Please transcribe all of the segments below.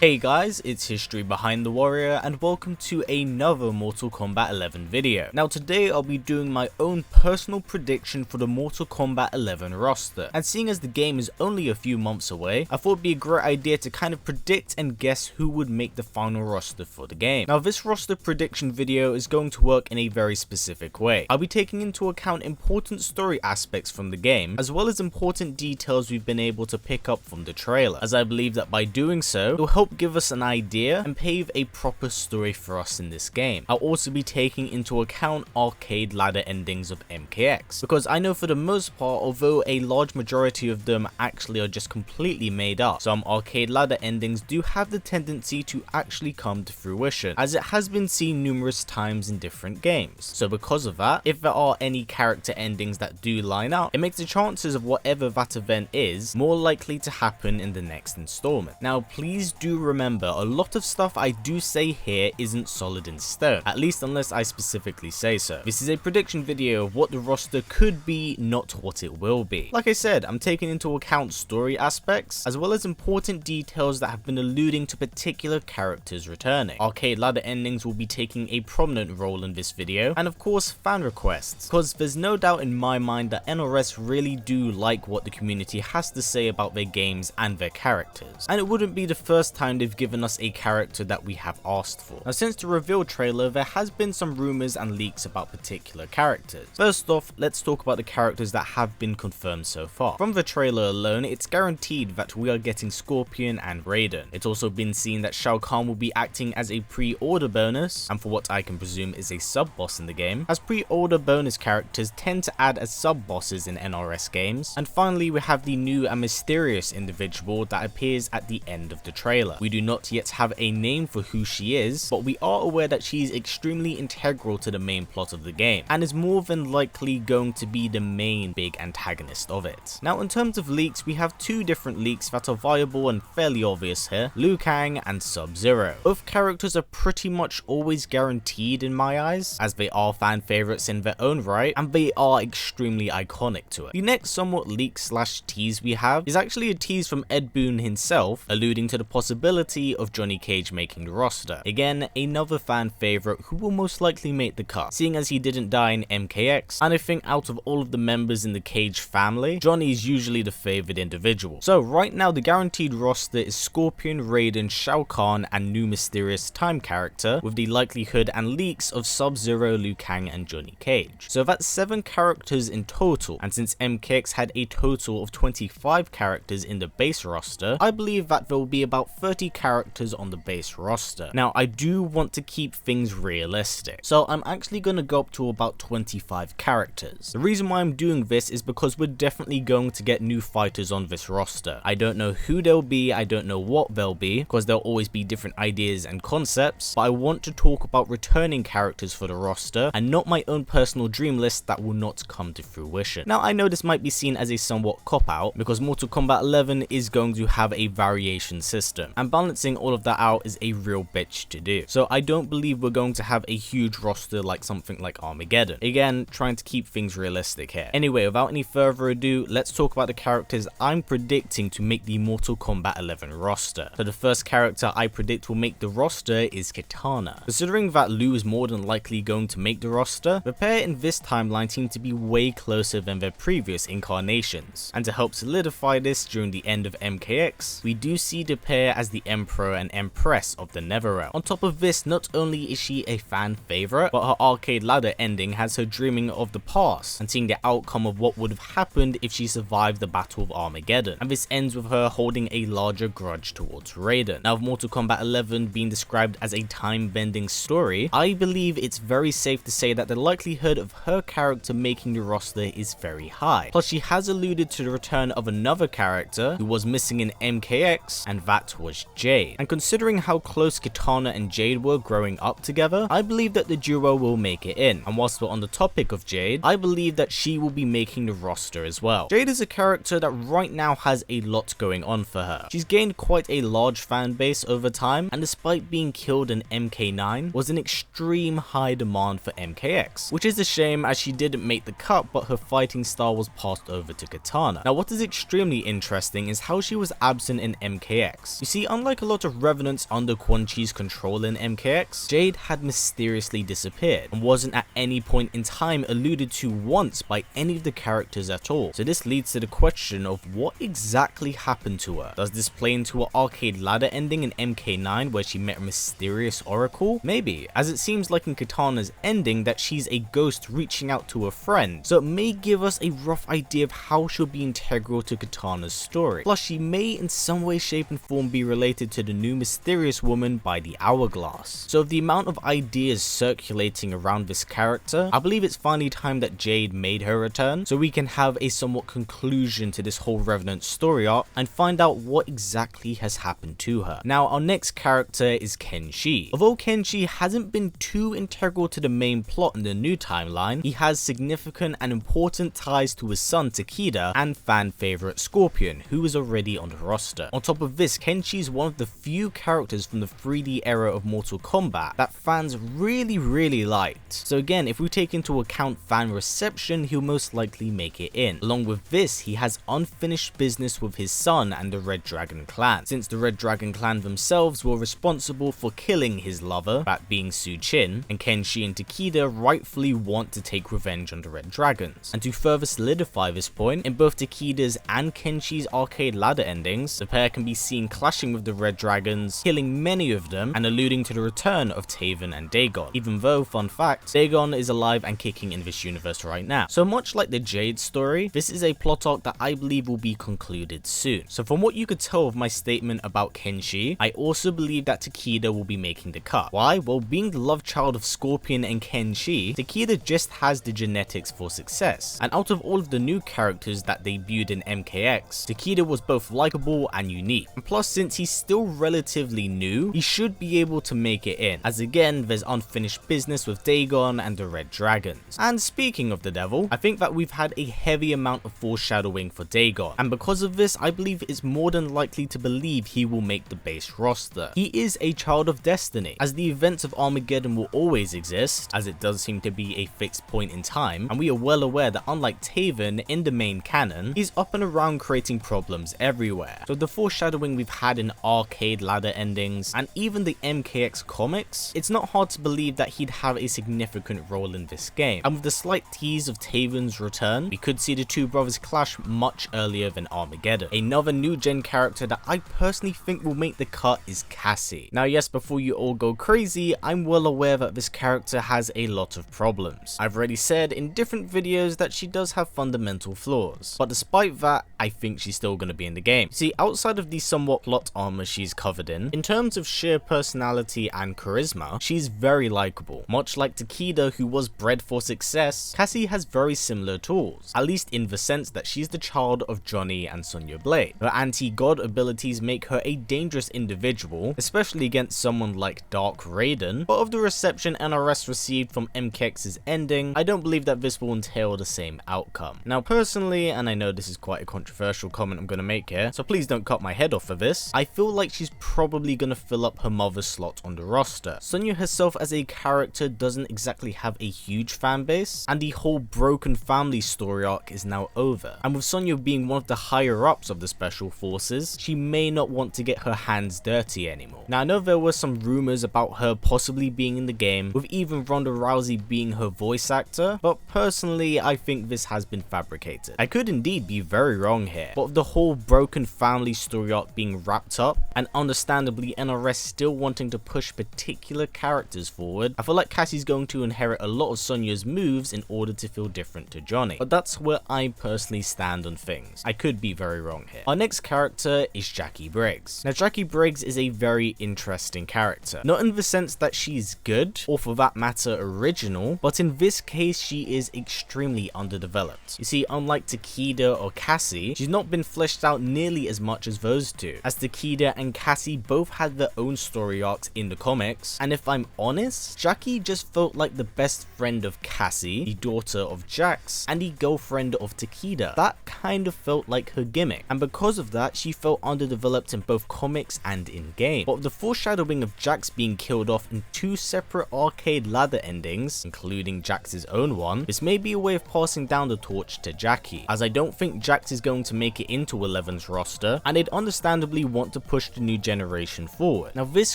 Hey guys, it's History Behind the Warrior and welcome to another Mortal Kombat 11 video. Now today I'll be doing my own personal prediction for the Mortal Kombat 11 roster, and seeing as the game is only a few months away, I thought it'd be a great idea to kind of predict and guess who would make the final roster for the game. Now this roster prediction video is going to work in a very specific way. I'll be taking into account important story aspects from the game, as well as important details we've been able to pick up from the trailer, as I believe that by doing so, it will help give us an idea and pave a proper story for us in this game. I'll also be taking into account arcade ladder endings of MKX, because I know for the most part, although a large majority of them actually are just completely made up, some arcade ladder endings do have the tendency to actually come to fruition, as it has been seen numerous times in different games. So because of that, if there are any character endings that do line up, it makes the chances of whatever that event is more likely to happen in the next installment. Now please do remember, a lot of stuff I do say here isn't solid in stone, at least unless I specifically say so. This is a prediction video of what the roster could be, not what it will be. Like I said, I'm taking into account story aspects, as well as important details that have been alluding to particular characters returning. Arcade ladder endings will be taking a prominent role in this video, and of course fan requests, because there's no doubt in my mind that NRS really do like what the community has to say about their games and their characters, and it wouldn't be the first time they've given us a character that we have asked for. Now since the reveal trailer, there has been some rumors and leaks about particular characters. First off, let's talk about the characters that have been confirmed so far. From the trailer alone, it's guaranteed that we are getting Scorpion and Raiden. It's also been seen that Shao Kahn will be acting as a pre-order bonus, and for what I can presume is a sub-boss in the game, as pre-order bonus characters tend to add as sub-bosses in NRS games. And finally, we have the new and mysterious individual that appears at the end of the trailer. We do not yet have a name for who she is, but we are aware that she is extremely integral to the main plot of the game, and is more than likely going to be the main big antagonist of it. Now in terms of leaks, we have two different leaks that are viable and fairly obvious here: Liu Kang and Sub-Zero. Both characters are pretty much always guaranteed in my eyes, as they are fan favorites in their own right, and they are extremely iconic to it. The next somewhat leak slash tease we have is actually a tease from Ed Boon himself, alluding to the possibility of Johnny Cage making the roster. Again, another fan favorite who will most likely make the cut, seeing as he didn't die in MKX, and I think out of all of the members in the Cage family, Johnny is usually the favored individual. So right now the guaranteed roster is Scorpion, Raiden, Shao Kahn, and new mysterious time character, with the likelihood and leaks of Sub-Zero, Liu Kang, and Johnny Cage. So that's 7 characters in total, and since MKX had a total of 25 characters in the base roster, I believe that there will be about 30 characters on the base roster. Now I do want to keep things realistic, so I'm actually going to go up to about 25 characters. The reason why I'm doing this is because we're definitely going to get new fighters on this roster. I don't know who they'll be, I don't know what they'll be, because there'll always be different ideas and concepts, but I want to talk about returning characters for the roster, and not my own personal dream list that will not come to fruition. Now I know this might be seen as a somewhat cop-out, because Mortal Kombat 11 is going to have a variation system, and balancing all of that out is a real bitch to do. So I don't believe we're going to have a huge roster like something like Armageddon. Again, trying to keep things realistic here. Anyway, without any further ado, let's talk about the characters I'm predicting to make the Mortal Kombat 11 roster. So the first character I predict will make the roster is Kitana. Considering that Liu is more than likely going to make the roster, the pair in this timeline seem to be way closer than their previous incarnations. And to help solidify this, during the end of MKX, we do see the pair as the Emperor and Empress of the Netherrealm. On top of this, not only is she a fan favorite, but her arcade ladder ending has her dreaming of the past and seeing the outcome of what would have happened if she survived the Battle of Armageddon, and this ends with her holding a larger grudge towards Raiden. Now with Mortal Kombat 11 being described as a time-bending story, I believe it's very safe to say that the likelihood of her character making the roster is very high. Plus she has alluded to the return of another character who was missing in MKX, and that was Jade. And considering how close Kitana and Jade were growing up together, I believe that the duo will make it in. And whilst we're on the topic of Jade, I believe that she will be making the roster as well. Jade is a character that right now has a lot going on for her. She's gained quite a large fan base over time, and despite being killed in MK9, was in extreme high demand for MKX, which is a shame as she didn't make the cut, but her fighting style was passed over to Kitana. Now what is extremely interesting is how she was absent in MKX. You see, unlike a lot of revenants under Quan Chi's control in MKX, Jade had mysteriously disappeared and wasn't at any point in time alluded to once by any of the characters at all. So this leads to the question of what exactly happened to her. Does this play into her arcade ladder ending in MK9 where she met a mysterious oracle? Maybe, as it seems like in Kitana's ending that she's a ghost reaching out to a friend, so it may give us a rough idea of how she'll be integral to Kitana's story. Plus she may in some way, shape and form be related to the new mysterious woman by the hourglass. So with the amount of ideas circulating around this character, I believe it's finally time that Jade made her return so we can have a somewhat conclusion to this whole Revenant story arc and find out what exactly has happened to her. Now our next character is Kenshi. Although Kenshi hasn't been too integral to the main plot in the new timeline, he has significant and important ties to his son Takeda and fan favorite Scorpion, who is already on the roster. On top of this, Kenshi is one of the few characters from the 3D era of Mortal Kombat that fans really liked. So again, if we take into account fan reception, he'll most likely make it in. Along with this, he has unfinished business with his son and the Red Dragon clan, since the Red Dragon clan themselves were responsible for killing his lover, that being Su-Chin, and Kenshi and Takeda rightfully want to take revenge on the Red Dragons. And to further solidify this point, in both Takeda's and Kenshi's arcade ladder endings, the pair can be seen clashing with the Red Dragons, killing many of them, and alluding to the return of Taven and Dagon, even though, fun fact, Dagon is alive and kicking in this universe right now. So much like the Jade story, this is a plot arc that I believe will be concluded soon. So from what you could tell of my statement about Kenshi, I also believe that Takeda will be making the cut. Why? Well, being the love child of Scorpion and Kenshi, Takeda just has the genetics for success. And out of all of the new characters that debuted in MKX, Takeda was both likable and unique. And plus, since he's still relatively new, he should be able to make it in, as again, there's unfinished business with Dagon and the Red Dragons. And speaking of the devil, I think that we've had a heavy amount of foreshadowing for Dagon, and because of this, I believe it's more than likely to believe he will make the base roster. He is a child of destiny, as the events of Armageddon will always exist, as it does seem to be a fixed point in time, and we are well aware that unlike Taven in the main canon, he's up and around creating problems everywhere. So the foreshadowing we've had in arcade ladder endings, and even the MKX comics, it's not hard to believe that he'd have a significant role in this game. And with the slight tease of Taven's return, we could see the two brothers clash much earlier than Armageddon. Another new gen character that I personally think will make the cut is Cassie. Now yes, before you all go crazy, I'm well aware that this character has a lot of problems. I've already said in different videos that she does have fundamental flaws, but despite that, I think she's still going to be in the game. See, outside of the somewhat plot armor she's covered in terms of sheer personality and charisma, she's very likable. Much like Takeda, who was bred for success, Cassie has very similar tools, at least in the sense that she's the child of Johnny and Sonya Blade. Her anti-god abilities make her a dangerous individual, especially against someone like Dark Raiden, but of the reception NRS received from MKX's ending, I don't believe that this will entail the same outcome. Now personally, and I know this is quite a controversial comment I'm going to make here, so please don't cut my head off for this, I feel like she's probably going to fill up her mother's slot on the roster. Sonya herself as a character doesn't exactly have a huge fan base, and the whole broken family story arc is now over. And with Sonya being one of the higher ups of the special forces, she may not want to get her hands dirty anymore. Now I know there were some rumors about her possibly being in the game, with even Ronda Rousey being her voice actor, but personally I think this has been fabricated. I could indeed be very wrong here, but with the whole broken family story arc being wrapped up, and understandably NRS still wanting to push particular characters forward, I feel like Cassie's going to inherit a lot of Sonya's moves in order to feel different to Johnny. But that's where I personally stand on things. I could be very wrong here. Our next character is Jacqui Briggs. Now Jacqui Briggs is a very interesting character, not in the sense that she's good, or for that matter original, but in this case she is extremely underdeveloped. You see, unlike Takeda or Cassie, she's not been fleshed out nearly as much as those two, as Takeda and Cassie both had their own story arcs in the comics, and if I'm honest, Jacqui just felt like the best friend of Cassie, the daughter of Jax, and the girlfriend of Takeda. That kind of felt like her gimmick, and because of that, she felt underdeveloped in both comics and in game. But with the foreshadowing of Jax being killed off in two separate arcade ladder endings, including Jax's own one, this may be a way of passing down the torch to Jacqui, as I don't think Jax is going to make it into 11's roster, and they'd understandably want to push the new generation forward. Now this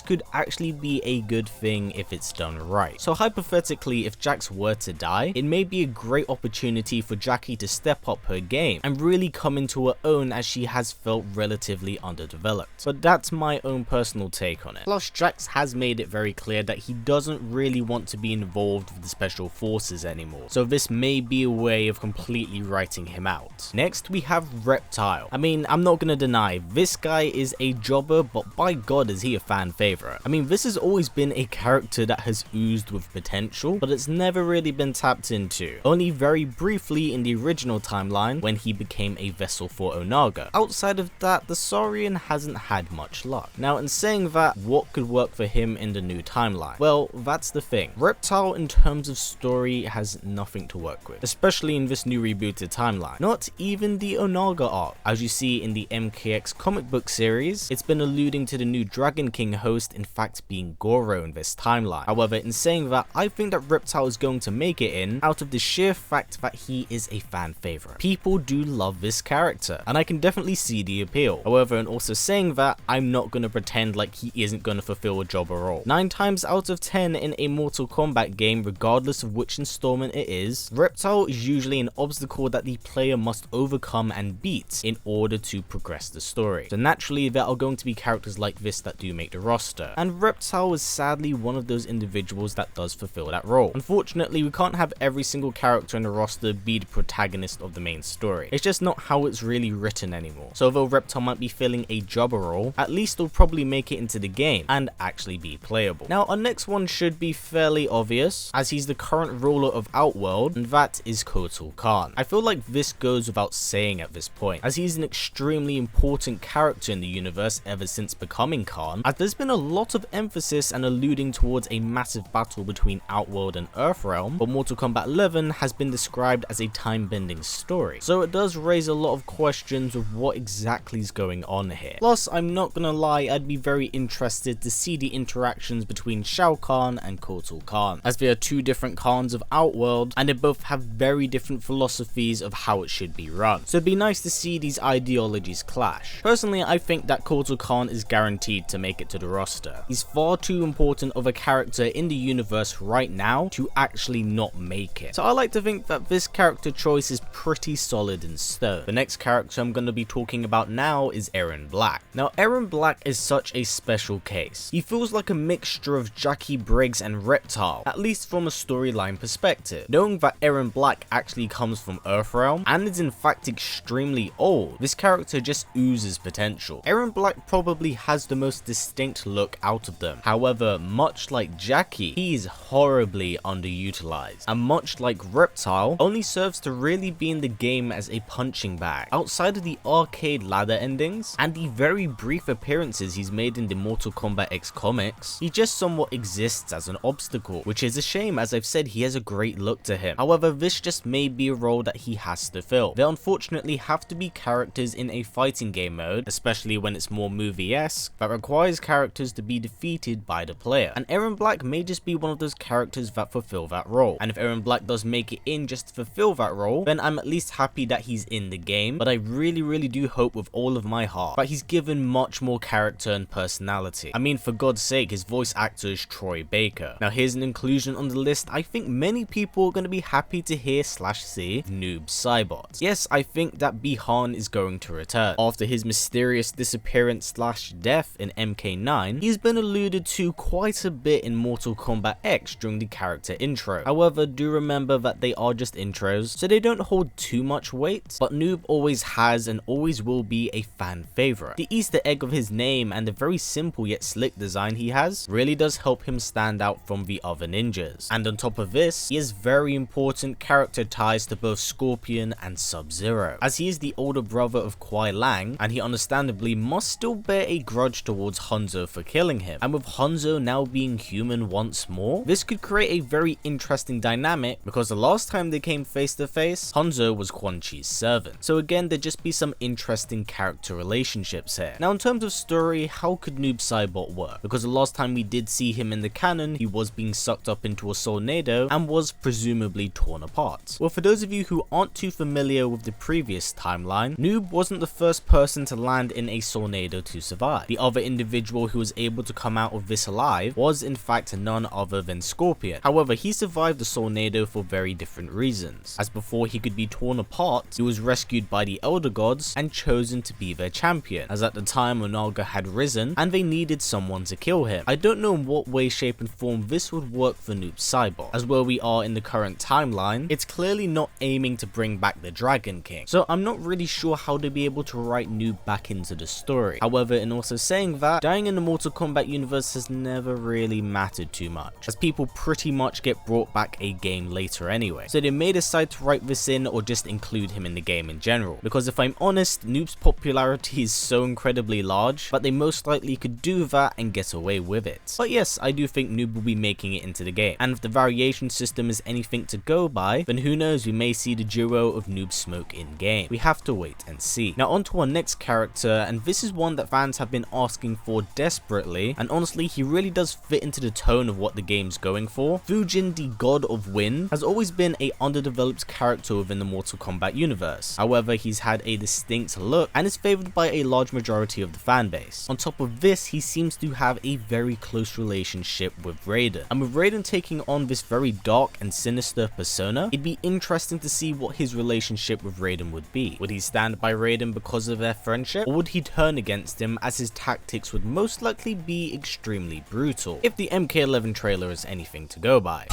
could actually be a good thing if it's done right. So hypothetically, if Jax were to die, it may be a great opportunity for Jackie to step up her game and really come into her own, as she has felt relatively underdeveloped. But that's my own personal take on it. Plus, Jax has made it very clear that he doesn't really want to be involved with the special forces anymore, so this may be a way of completely writing him out. Next we have Reptile. I mean, I'm not gonna deny, this guy is a jobber, but by god is he a fan favorite. I mean, this has always been a character that has oozed with potential, but it's never really been tapped into, only very briefly in the original timeline when he became a vessel for Onaga. Outside of that, the Saurian hasn't had much luck. Now, in saying that, what could work for him in the new timeline? Well, that's the thing. Reptile in terms of story has nothing to work with, especially in this new rebooted timeline. Not even the Onaga arc. As you see in the MKX comic book series, it's been alluding to the new Dragon King host in fact being Goro in this timeline. However, in saying that, I think that Reptile is going to make it in out of the sheer fact that he is a fan favorite. People do love this character, and I can definitely see the appeal. However, in also saying that, I'm not going to pretend like he isn't going to fulfill a job or role. 9 times out of 10 in a Mortal Kombat game, regardless of which installment it is, Reptile is usually an obstacle that the player must overcome and beat in order to progress the story. So naturally, there are going to be characters like this that do make the roster, and Reptile is sadly one of those individuals that does fulfill that role. Unfortunately, we can't have every single character in the roster be the protagonist of the main story. It's just not how it's really written anymore. So although Reptile might be filling a jobber role, at least he'll probably make it into the game and actually be playable. Now, our next one should be fairly obvious, as he's the current ruler of Outworld, and that is Kotal Khan. I feel like this goes without saying at this point, as he's an extremely important character in the universe ever since becoming Khan, as there's been a lot of emphasis and alluding towards a massive battle between Outworld and Earthrealm, but Mortal Kombat 11 has been described as a time-bending story, so it does raise a lot of questions of what exactly is going on here. Plus, I'm not gonna lie, I'd be very interested to see the interactions between Shao Kahn and Kotal Khan, as they are two different Khans of Outworld, and they both have very different philosophies of how it should be run, so it'd be nice to see these ideologies clash. Personally, I think that Kotal Khan is guaranteed to make it to the roster. He's far too important of a character in the universe right now to actually not make it, so I like to think that this character choice is pretty solid in stone. The next character I'm going to be talking about now is Erron Black. Now, Erron Black is such a special case. He feels like a mixture of Jackie Briggs and Reptile, at least from a storyline perspective. Knowing that Erron Black actually comes from Earthrealm and is in fact extremely old, this character just oozes potential. Erron Black probably has the most distinct look out of them. However, much like Jackie, he is horribly underutilized, and much like Reptile, only serves to really be in the game as a punching bag. Outside of the arcade ladder endings and the very brief appearances he's made in the Mortal Kombat X comics, he just somewhat exists as an obstacle, which is a shame, as I've said he has a great look to him. However, this just may be a role that he has to fill. There unfortunately have to be characters in a fighting game mode, especially when it's more movie-esque, that requires characters to be defeated by the player, and Erron Black may just be one of those characters that fulfill that role. And if Erron Black does make it in just to fulfill that role, then I'm at least happy that he's in the game, but I really do hope with all of my heart that he's given much more character and personality. I mean, for God's sake, his voice actor is Troy Baker. Now, here's an inclusion on the list I think many people are going to be happy to hear / see: Noob Saibot. Yes, I think that Bihan is going to return. After his mysterious disappearance / death in MK9, he's been alluded to quite a bit in Mortal Kombat X during the character intro. However, do remember that they are just intros, so they don't hold too much weight, but Noob always has and always will be a fan favorite. The Easter egg of his name and the very simple yet slick design he has really does help him stand out from the other ninjas. And on top of this, he has very important character ties to both Scorpion and Sub-Zero, as he is the older brother of Kuai Lang, and he understandably must still bear a grudge towards Hanzo for killing him. And with Hanzo now being human once more, this could create a very interesting dynamic, because the last time they came face to face, Hanzo was Quan Chi's servant. So again, there'd just be some interesting character relationships here. Now, in terms of story, how could Noob Saibot work? Because the last time we did see him in the canon, he was being sucked up into a Solnado and was presumably torn apart. Well, for those of you who aren't too familiar with the previous timeline, Noob wasn't the first person to land in a Soul tornado to survive. The other individual who was able to come out of this alive was in fact none other than Scorpion. However, he survived the tornado for very different reasons, as before he could be torn apart, he was rescued by the Elder Gods and chosen to be their champion, as at the time Onaga had risen and they needed someone to kill him. I don't know in what way, shape and form this would work for Noob Saibot, as where we are in the current timeline, it's clearly not aiming to bring back the Dragon King, so I'm not really sure how to be able to write Noob back into the story. However, in also saying that, dying in the Mortal Kombat universe has never really mattered too much, as people pretty much get brought back a game later anyway, so they may decide to write this in or just include him in the game in general, because if I'm honest, Noob's popularity is so incredibly large that they most likely could do that and get away with it. But yes, I do think Noob will be making it into the game, and if the variation system is anything to go by, then who knows, we may see the duo of Noob Smoke in game. We have to wait and see. Now on to our next character, and this is one that fans have been asking for desperately, and honestly he really does fit into the tone of what the game's going for. Fujin, the God of Wind, has always been a underdeveloped character within the Mortal Kombat universe. However, he's had a distinct look and is favoured by a large majority of the fan base. On top of this, he seems to have a very close relationship with Raiden, and with Raiden taking on this very dark and sinister persona, it'd be interesting to see what his relationship with Raiden would be. Would he stand by Raiden because of their friendship, or would he turn against him, as his tactics would most likely be extremely brutal, if the MK11 trailer is anything to go by.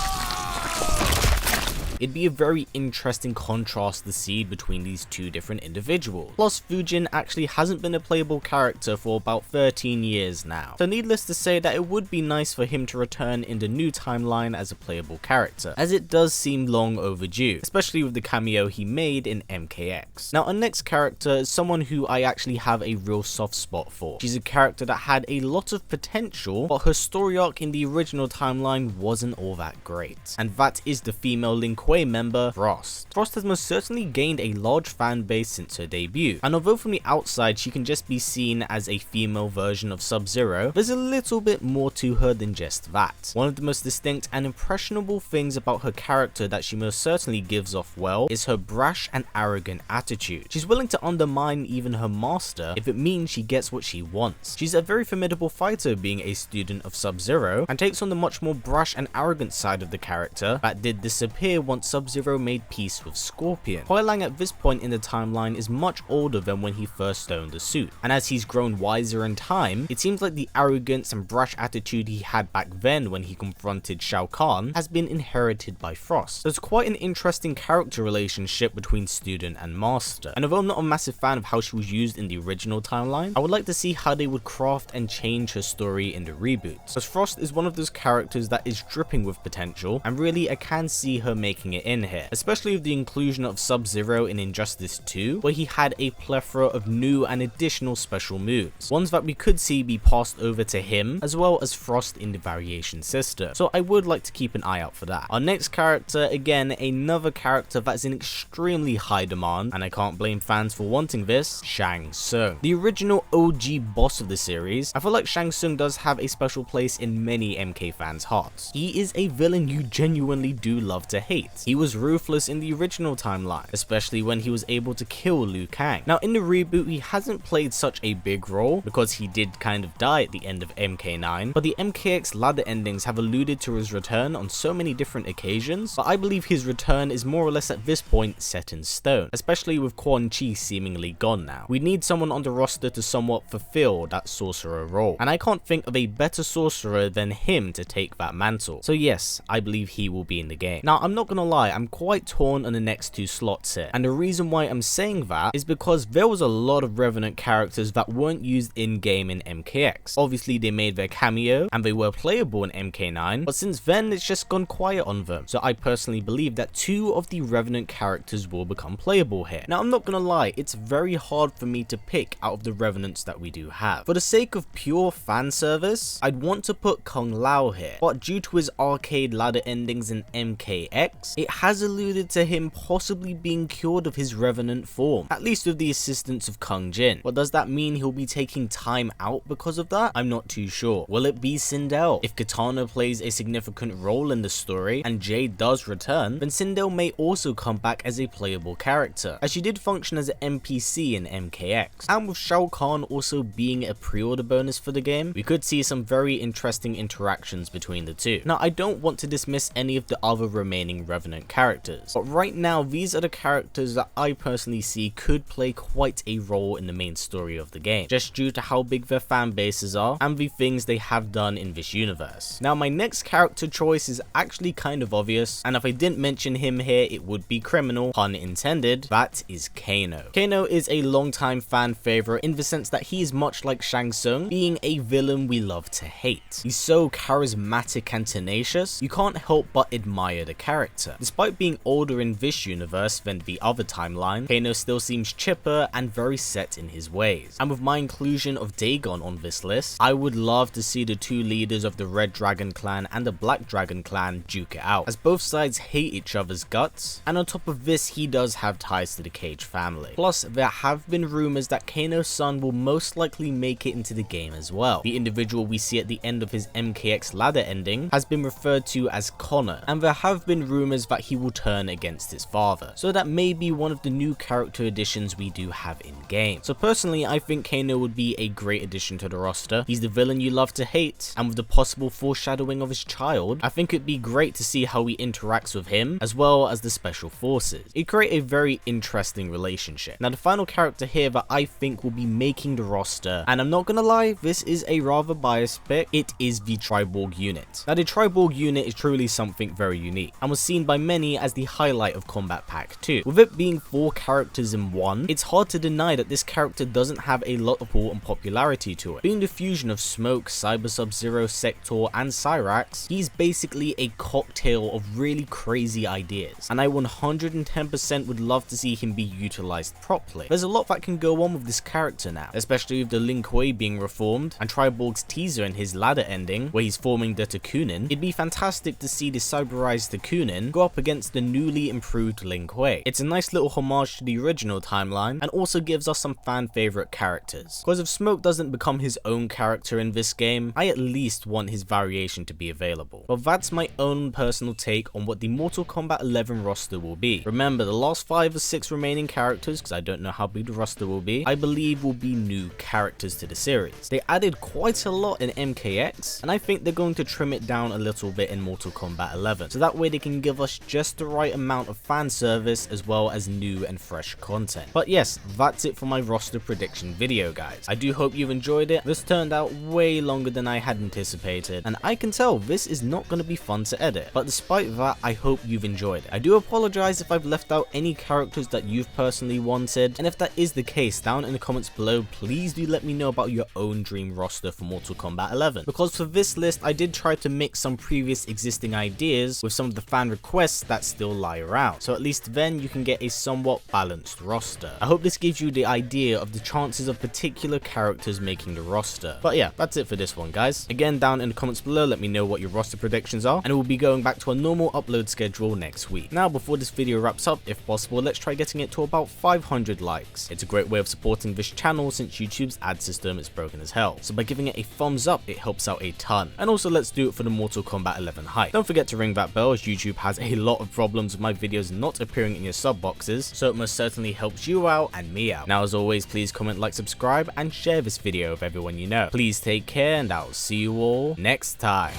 It'd be a very interesting contrast to see between these two different individuals. Plus, Fujin actually hasn't been a playable character for about 13 years now, so needless to say that it would be nice for him to return in the new timeline as a playable character, as it does seem long overdue, especially with the cameo he made in MKX. Now, our next character is someone who I actually have a real soft spot for. She's a character that had a lot of potential, but her story arc in the original timeline wasn't all that great, and that is the female Lin Kuei member, Frost. Frost has most certainly gained a large fan base since her debut, and although from the outside she can just be seen as a female version of Sub-Zero, there's a little bit more to her than just that. One of the most distinct and impressionable things about her character that she most certainly gives off well is her brash and arrogant attitude. She's willing to undermine even her master if it means she gets what she wants. She's a very formidable fighter, being a student of Sub-Zero, and takes on the much more brash and arrogant side of the character that did disappear once Sub-Zero made peace with Scorpion. Hua Lang at this point in the timeline is much older than when he first donned the suit, and as he's grown wiser in time, it seems like the arrogance and brash attitude he had back then when he confronted Shao Kahn has been inherited by Frost. There's quite an interesting character relationship between student and master, and although I'm not a massive fan of how she was used in the original timeline, I would like to see how they would craft and change her story in the reboots, as Frost is one of those characters that is dripping with potential, and really I can see her making it in here, especially with the inclusion of Sub-Zero in Injustice 2, where he had a plethora of new and additional special moves, ones that we could see be passed over to him, as well as Frost in the variation system, so I would like to keep an eye out for that. Our next character, again another character that's in extremely high demand, and I can't blame fans for wanting this, Shang Tsung. The original OG boss of the series, I feel like Shang Tsung does have a special place in many MK fans' hearts. He is a villain you genuinely do love to hate. He was ruthless in the original timeline, especially when he was able to kill Liu Kang. Now in the reboot he hasn't played such a big role because he did kind of die at the end of MK9, but the MKX ladder endings have alluded to his return on so many different occasions, but I believe his return is more or less at this point set in stone, especially with Quan Chi seemingly gone now. We need someone on the roster to somewhat fulfill that sorcerer role, and I can't think of a better sorcerer than him to take that mantle, so yes, I believe he will be in the game. Now I'm not gonna lie, I'm quite torn on the next two slots here, and the reason why I'm saying that is because there was a lot of Revenant characters that weren't used in-game in MKX. Obviously they made their cameo and they were playable in MK9, but since then it's just gone quiet on them, so I personally believe that two of the Revenant characters will become playable here. Now I'm not gonna lie, it's very hard for me to pick out of the Revenants that we do have. For the sake of pure fan service, I'd want to put Kung Lao here, but due to his arcade ladder endings in MKX, it has alluded to him possibly being cured of his revenant form, at least with the assistance of Kung Jin. But does that mean he'll be taking time out because of that? I'm not too sure. Will it be Sindel? If Kitana plays a significant role in the story and Jade does return, then Sindel may also come back as a playable character, as she did function as an NPC in MKX. And with Shao Kahn also being a pre-order bonus for the game, we could see some very interesting interactions between the two. Now, I don't want to dismiss any of the other remaining Revenant characters, but right now these are the characters that I personally see could play quite a role in the main story of the game, just due to how big their fan bases are and the things they have done in this universe. Now, my next character choice is actually kind of obvious, and if I didn't mention him here it would be criminal, pun intended. That is Kano. Kano is a long-time fan favorite in the sense that he is much like Shang Tsung, being a villain we love to hate. He's so charismatic and tenacious, you can't help but admire the character. Despite being older in this universe than the other timeline, Kano still seems chipper and very set in his ways. And with my inclusion of Dagon on this list, I would love to see the two leaders of the Red Dragon clan and the Black Dragon clan duke it out, as both sides hate each other's guts, and on top of this he does have ties to the Cage family. Plus, there have been rumors that Kano's son will most likely make it into the game as well. The individual we see at the end of his MKX ladder ending has been referred to as Connor, and there have been rumors that he will turn against his father, so that may be one of the new character additions we do have in game. So personally, I think Kano would be a great addition to the roster. He's the villain you love to hate, and with the possible foreshadowing of his child, I think it'd be great to see how he interacts with him as well as the special forces. It'd create a very interesting relationship. Now, the final character here that I think will be making the roster, and I'm not gonna lie, this is a rather biased pick, it is the Triborg unit. Now, the Triborg unit is truly something very unique and was seen by many as the highlight of Combat Pack 2. With it being 4 characters in one, it's hard to deny that this character doesn't have a lot of pull and popularity to it. Being the fusion of Smoke, Cyber Sub-Zero, Sector, and Cyrax, he's basically a cocktail of really crazy ideas, and I 110% would love to see him be utilized properly. There's a lot that can go on with this character now, especially with the Lin Kuei being reformed and Triborg's teaser in his ladder ending where he's forming the Takunin. It'd be fantastic to see the cyberized Takunin go up against the newly improved Lin Kuei. It's a nice little homage to the original timeline and also gives us some fan favorite characters, because if Smoke doesn't become his own character in this game, I at least want his variation to be available. But that's my own personal take on what the Mortal Kombat 11 roster will be. Remember, the last 5 or 6 remaining characters, because I don't know how big the roster will be, I believe will be new characters to the series. They added quite a lot in MKX, and I think they're going to trim it down a little bit in Mortal Kombat 11, so that way they can give us just the right amount of fan service as well as new and fresh content. But yes, that's it for my roster prediction video, guys. I do hope you enjoyed it. This turned out way longer than I had anticipated, and I can tell this is not going to be fun to edit, but despite that, I hope you've enjoyed it. I do apologize if I've left out any characters that you've personally wanted, and if that is the case, down in the comments below, please do let me know about your own dream roster for Mortal Kombat 11, because for this list I did try to mix some previous existing ideas with some of the fan requests that still lie around, so at least then you can get a somewhat balanced roster. I hope this gives you the idea of the chances of particular characters making the roster. But yeah, that's it for this one, guys. Again, down in the comments below, let me know what your roster predictions are, and we'll be going back to a normal upload schedule next week. Now, before this video wraps up, if possible, let's try getting it to about 500 likes. It's a great way of supporting this channel since YouTube's ad system is broken as hell, so by giving it a thumbs up, it helps out a ton. And also, let's do it for the Mortal Kombat 11 hype. Don't forget to ring that bell, as YouTube has a lot of problems with my videos not appearing in your sub boxes, so it most certainly helps you out and me out. Now, as always, please comment, like, subscribe, and share this video with everyone you know. Please take care, and I'll see you all next time.